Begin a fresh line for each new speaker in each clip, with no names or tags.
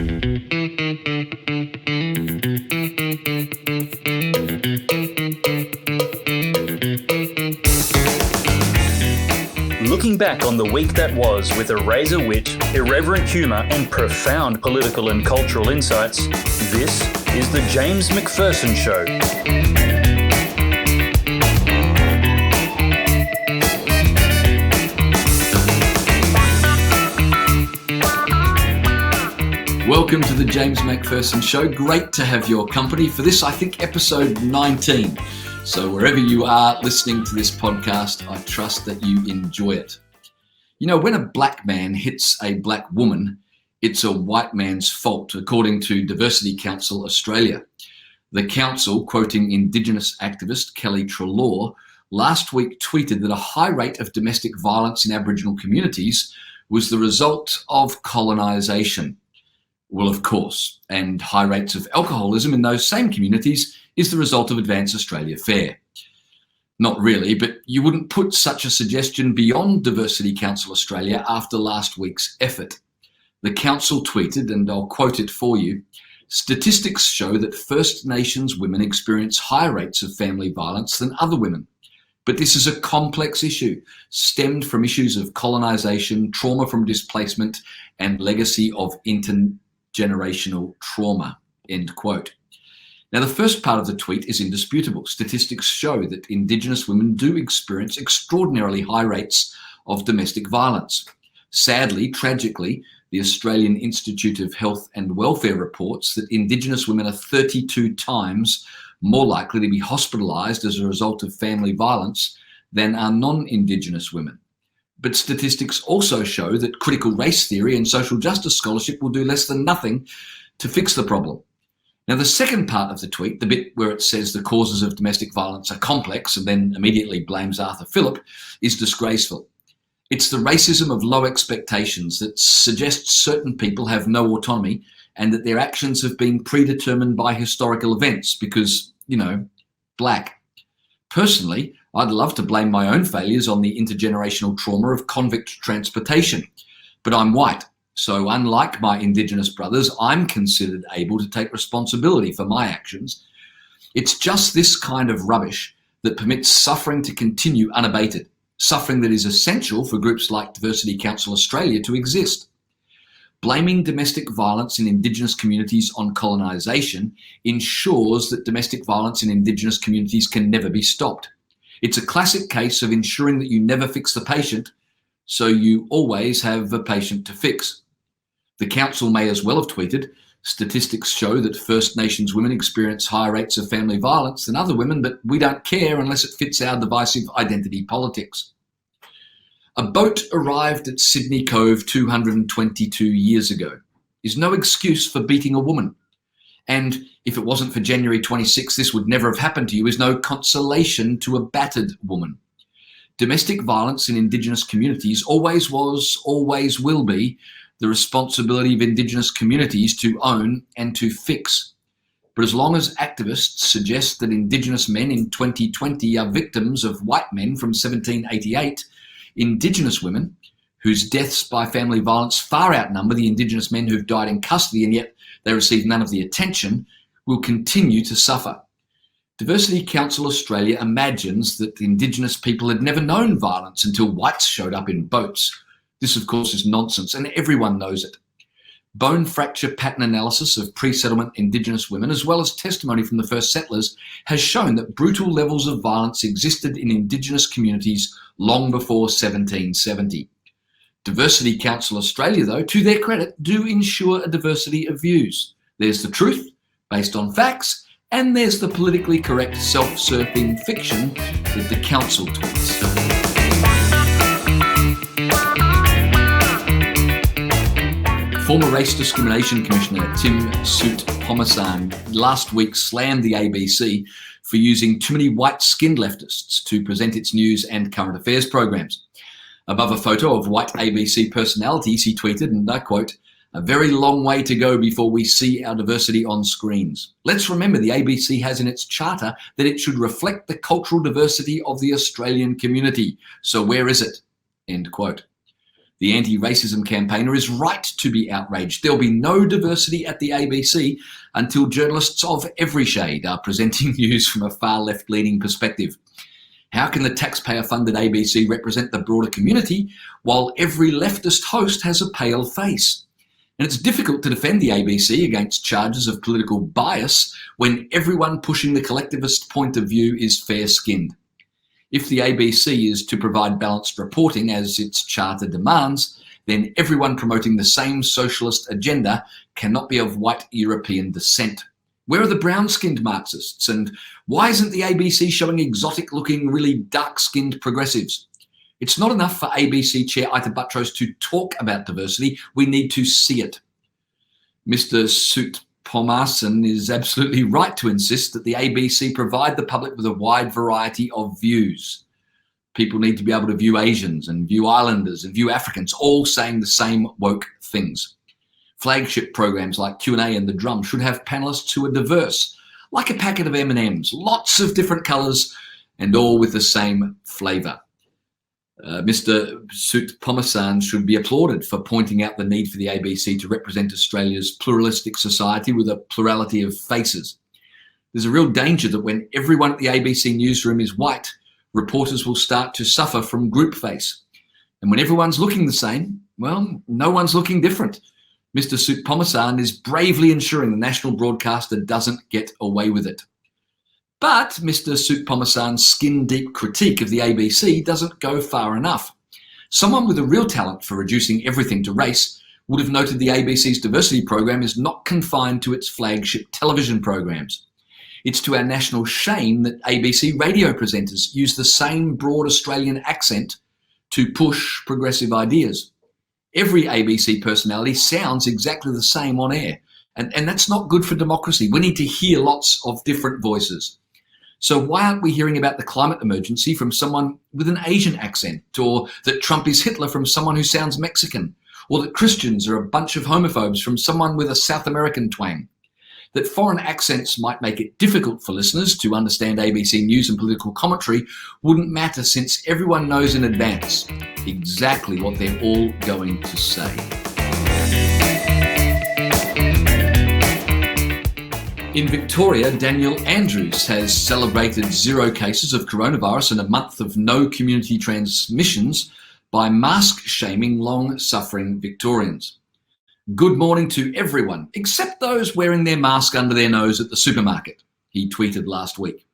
Looking back on the week that was with a razor wit, irreverent humour and profound political and cultural insights, this is the James Macpherson Show.
Welcome to the James Macpherson Show. Great to have your company for this, I think, episode 19. So wherever you are listening to this podcast, I trust that you enjoy it. You know, when a black man hits a black woman, it's a white man's fault, according to Diversity Council Australia. The council, quoting Indigenous activist Kelly Treloar, last week tweeted that a high rate of domestic violence in Aboriginal communities was the result of colonisation. Well, of course, and high rates of alcoholism in those same communities is the result of Advance Australia Fair. Not really, but you wouldn't put such a suggestion beyond Diversity Council Australia after last week's effort. The council tweeted, and I'll quote it for you, "Statistics show that First Nations women experience higher rates of family violence than other women. But this is a complex issue, stemmed from issues of colonisation, trauma from displacement, and legacy of intergenerational trauma," end quote. Now, the first part of the tweet is indisputable. Statistics show that Indigenous women do experience extraordinarily high rates of domestic violence. Sadly, tragically, the Australian Institute of Health and Welfare reports that Indigenous women are 32 times more likely to be hospitalised as a result of family violence than are non-Indigenous women. But statistics also show that critical race theory and social justice scholarship will do less than nothing to fix the problem. Now, the second part of the tweet, the bit where it says the causes of domestic violence are complex and then immediately blames Arthur Phillip, is disgraceful. It's the racism of low expectations that suggests certain people have no autonomy and that their actions have been predetermined by historical events because, you know, black. Personally, I'd love to blame my own failures on the intergenerational trauma of convict transportation, but I'm white. So unlike my Indigenous brothers, I'm considered able to take responsibility for my actions. It's just this kind of rubbish that permits suffering to continue unabated, suffering that is essential for groups like Diversity Council Australia to exist. Blaming domestic violence in Indigenous communities on colonisation ensures that domestic violence in Indigenous communities can never be stopped. It's a classic case of ensuring that you never fix the patient, so you always have a patient to fix. The council may as well have tweeted, "Statistics show that First Nations women experience higher rates of family violence than other women, but we don't care unless it fits our divisive identity politics." A boat arrived at Sydney Cove 222 years ago is no excuse for beating a woman. And if it wasn't for January 26, this would never have happened to you is no consolation to a battered woman. Domestic violence in Indigenous communities always was, always will be, the responsibility of Indigenous communities to own and to fix. But as long as activists suggest that Indigenous men in 2020 are victims of white men from 1788, Indigenous women, whose deaths by family violence far outnumber the Indigenous men who've died in custody and yet they receive none of the attention, will continue to suffer. Diversity Council Australia imagines that the Indigenous people had never known violence until whites showed up in boats. This, of course, is nonsense, and everyone knows it. Bone fracture pattern analysis of pre-settlement Indigenous women, as well as testimony from the first settlers, has shown that brutal levels of violence existed in Indigenous communities long before 1770. Diversity Council Australia, though, to their credit, do ensure a diversity of views. There's the truth, based on facts, and there's the politically correct self-serving fiction that the council tweets. Former Race Discrimination Commissioner Tim Soutphommasane last week slammed the ABC for using too many white-skinned leftists to present its news and current affairs programs. Above a photo of white ABC personalities, he tweeted, and I quote, "A very long way to go before we see our diversity on screens. Let's remember the ABC has in its charter that it should reflect the cultural diversity of the Australian community. So where is it?" End quote. The anti-racism campaigner is right to be outraged. There'll be no diversity at the ABC until journalists of every shade are presenting news from a far left-leaning perspective. How can the taxpayer-funded ABC represent the broader community while every leftist host has a pale face? And it's difficult to defend the ABC against charges of political bias when everyone pushing the collectivist point of view is fair-skinned. If the ABC is to provide balanced reporting as its charter demands, then everyone promoting the same socialist agenda cannot be of white European descent. Where are the brown-skinned Marxists? And why isn't the ABC showing exotic-looking, really dark-skinned progressives? It's not enough for ABC Chair Ita Buttrose to talk about diversity. We need to see it. Mr. Soutphommasane is absolutely right to insist that the ABC provide the public with a wide variety of views. People need to be able to view Asians and view Islanders and view Africans, all saying the same woke things. Flagship programs like Q&A and The Drum should have panelists who are diverse, like a packet of M&Ms, lots of different colours and all with the same flavour. Mr. Soutphommasane should be applauded for pointing out the need for the ABC to represent Australia's pluralistic society with a plurality of faces. There's a real danger that when everyone at the ABC newsroom is white, reporters will start to suffer from group face. And when everyone's looking the same, well, no one's looking different. Mr. Soutphommasane is bravely ensuring the national broadcaster doesn't get away with it. But Mr. Soutphommasane's skin-deep critique of the ABC doesn't go far enough. Someone with a real talent for reducing everything to race would have noted the ABC's diversity program is not confined to its flagship television programs. It's to our national shame that ABC radio presenters use the same broad Australian accent to push progressive ideas. Every ABC personality sounds exactly the same on air, and that's not good for democracy. We need to hear lots of different voices. So why aren't we hearing about the climate emergency from someone with an Asian accent, or that Trump is Hitler from someone who sounds Mexican, or that Christians are a bunch of homophobes from someone with a South American twang? That foreign accents might make it difficult for listeners to understand ABC news and political commentary wouldn't matter, since everyone knows in advance exactly what they're all going to say. In Victoria, Daniel Andrews has celebrated 0 cases of coronavirus and a month of no community transmissions by mask-shaming long-suffering Victorians. Good morning to everyone, except those wearing their mask under their nose at the supermarket, he tweeted last week.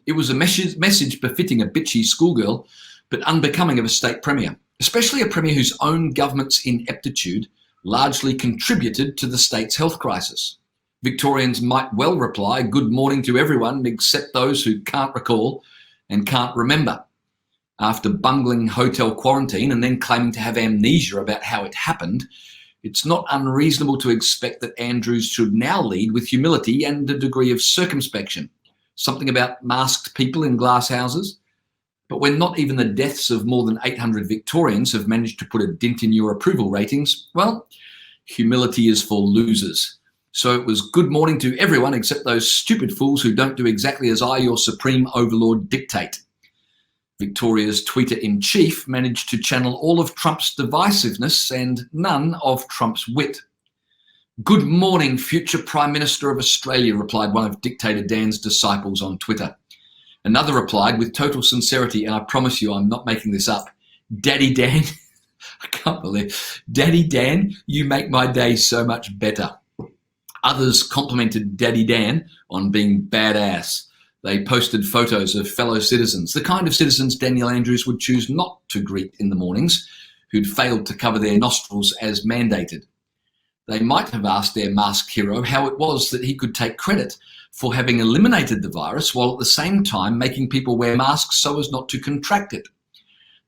It was a message befitting a bitchy schoolgirl, but unbecoming of a state premier, especially a premier whose own government's ineptitude largely contributed to the state's health crisis. Victorians might well reply, good morning to everyone except those who can't recall and can't remember. After bungling hotel quarantine and then claiming to have amnesia about how it happened, it's not unreasonable to expect that Andrews should now lead with humility and a degree of circumspection. Something about masked people in glass houses. But when not even the deaths of more than 800 Victorians have managed to put a dent in your approval ratings, well, humility is for losers. So it was good morning to everyone except those stupid fools who don't do exactly as I, your supreme overlord, dictate. Victoria's tweeter-in-chief managed to channel all of Trump's divisiveness and none of Trump's wit. Good morning, future Prime Minister of Australia, replied one of Dictator Dan's disciples on Twitter. Another replied with total sincerity, and I promise you I'm not making this up, Daddy Dan, I can't believe, Daddy Dan, you make my day so much better. Others complimented Daddy Dan on being badass. They posted photos of fellow citizens, the kind of citizens Daniel Andrews would choose not to greet in the mornings, who'd failed to cover their nostrils as mandated. They might have asked their masked hero how it was that he could take credit for having eliminated the virus while at the same time making people wear masks so as not to contract it.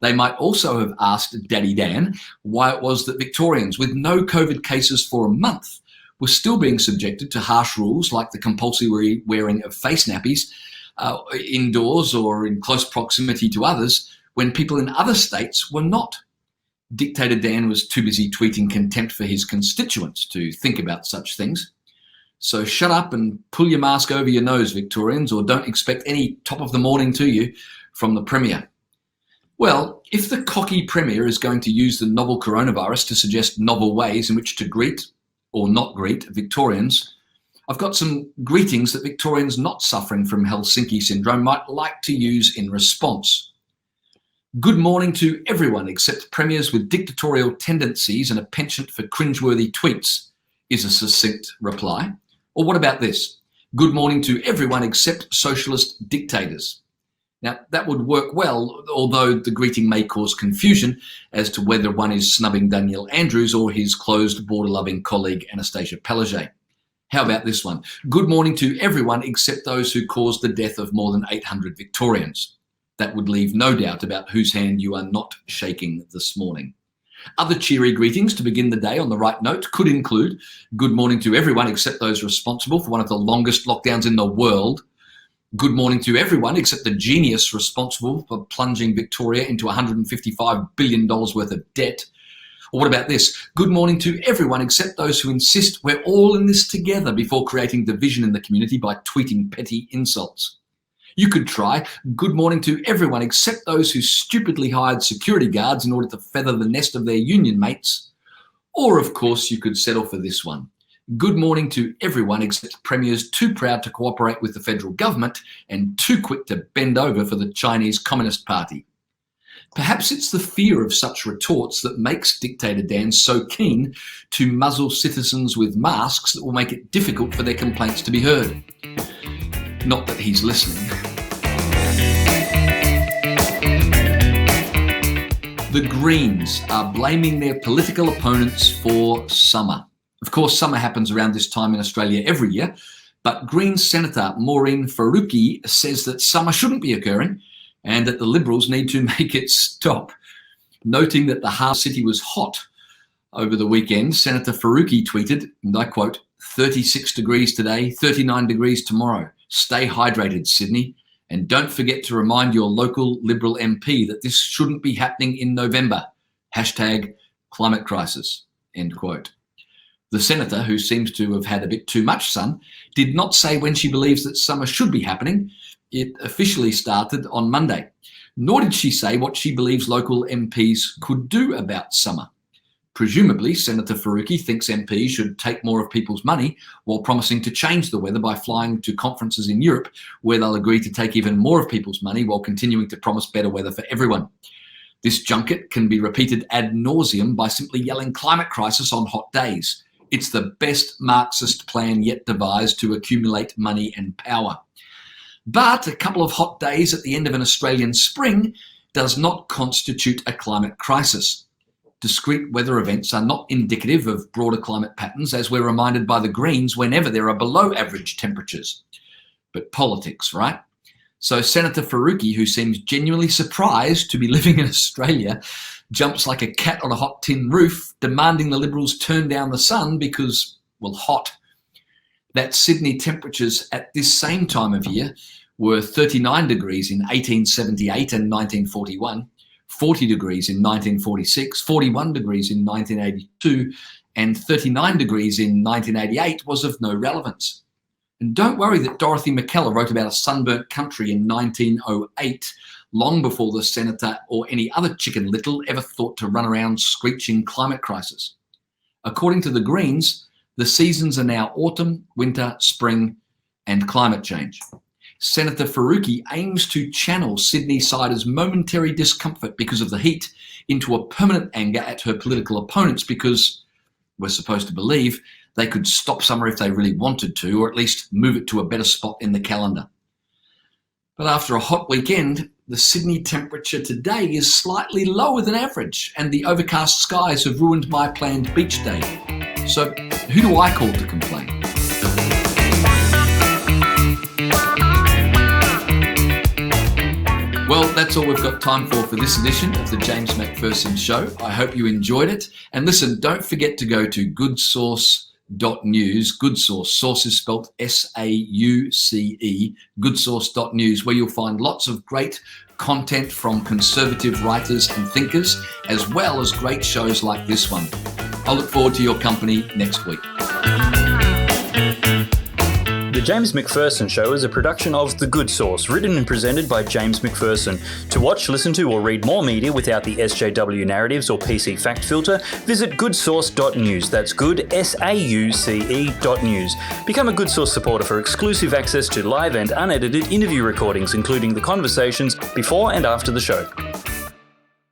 They might also have asked Daddy Dan why it was that Victorians with no COVID cases for a month were still being subjected to harsh rules like the compulsory wearing of face nappies indoors or in close proximity to others when people in other states were not. Dictator Dan was too busy tweeting contempt for his constituents to think about such things. So shut up and pull your mask over your nose, Victorians, or don't expect any top of the morning to you from the Premier. Well, If the cocky Premier is going to use the novel coronavirus to suggest novel ways in which to greet or not greet Victorians, I've got some greetings that Victorians not suffering from Helsinki syndrome might like to use in response. Good morning to everyone except premiers with dictatorial tendencies and a penchant for cringeworthy tweets, is a succinct reply. Or what about this? Good morning to everyone except socialist dictators. Now, that would work well, although the greeting may cause confusion as to whether one is snubbing Daniel Andrews or his closed, border-loving colleague Anastasia Palaszczuk. How about this one? Good morning to everyone except those who caused the death of more than 800 Victorians. That would leave no doubt about whose hand you are not shaking this morning. Other cheery greetings to begin the day on the right note could include good morning to everyone except those responsible for one of the longest lockdowns in the world. Good morning to everyone except the genius responsible for plunging Victoria into $155 billion worth of debt. Or what about this? Good morning to everyone except those who insist we're all in this together before creating division in the community by tweeting petty insults. You could try good morning to everyone except those who stupidly hired security guards in order to feather the nest of their union mates. Or, of course, you could settle for this one. Good morning to everyone except premiers too proud to cooperate with the federal government and too quick to bend over for the Chinese Communist Party. Perhaps it's the fear of such retorts that makes Dictator Dan so keen to muzzle citizens with masks that will make it difficult for their complaints to be heard. Not that he's listening. The Greens are blaming their political opponents for summer. Of course, summer happens around this time in Australia every year, but Greens Senator Maureen says that summer shouldn't be occurring and that the Liberals need to make it stop. Noting that the harbour city was hot over the weekend, Senator Faruqi tweeted, and I quote, 36 degrees today, 39 degrees tomorrow. Stay hydrated, Sydney. And don't forget to remind your local Liberal MP that this shouldn't be happening in November. Hashtag climate crisis, end quote. The senator, who seems to have had a bit too much sun, did not say when she believes that summer should be happening. It officially started on Monday. Nor did she say what she believes local MPs could do about summer. Presumably, Senator Faruqi thinks MPs should take more of people's money while promising to change the weather by flying to conferences in Europe where they'll agree to take even more of people's money while continuing to promise better weather for everyone. This junket can be repeated ad nauseum by simply yelling climate crisis on hot days. It's the best Marxist plan yet devised to accumulate money and power. But a couple of hot days at the end of an Australian spring does not constitute a climate crisis. Discrete weather events are not indicative of broader climate patterns, as we're reminded by the Greens whenever there are below average temperatures. But politics, right? So Senator Faruqi, who seems genuinely surprised to be living in Australia, jumps like a cat on a hot tin roof, demanding the Liberals turn down the sun because, well, hot. That Sydney temperatures at this same time of year were 39 degrees in 1878 and 1941, 40 degrees in 1946, 41 degrees in 1982, and 39 degrees in 1988 was of no relevance. And don't worry that Dorothy McKellar wrote about a sunburnt country in 1908, long before the senator or any other Chicken Little ever thought to run around screeching climate crisis. According to the Greens, the seasons are now autumn, winter, spring, and climate change. Senator Faruqi aims to channel Sydney-siders' momentary discomfort because of the heat into a permanent anger at her political opponents because, we're supposed to believe, they could stop summer if they really wanted to, or at least move it to a better spot in the calendar. But after a hot weekend, the Sydney temperature today is slightly lower than average, and the overcast skies have ruined my planned beach day. So who do I call to complain? Well, that's all we've got time for this edition of the James Macpherson Show. I hope you enjoyed it. And listen, don't forget to go to goodsource.news. Good Source. Source is spelled S-A-U-C-E. Goodsource.news, where you'll find lots of great content from conservative writers and thinkers, as well as great shows like this one. I'll look forward to your company next week.
The The James Macpherson Show is a production of The Good Source, written and presented by James Macpherson. To watch, listen to, or read more media without the SJW narratives or PC fact filter, visit goodsource.news. That's good, SAUCE.news. Become a Good Source supporter for exclusive access to live and unedited interview recordings, including the conversations before and after the show.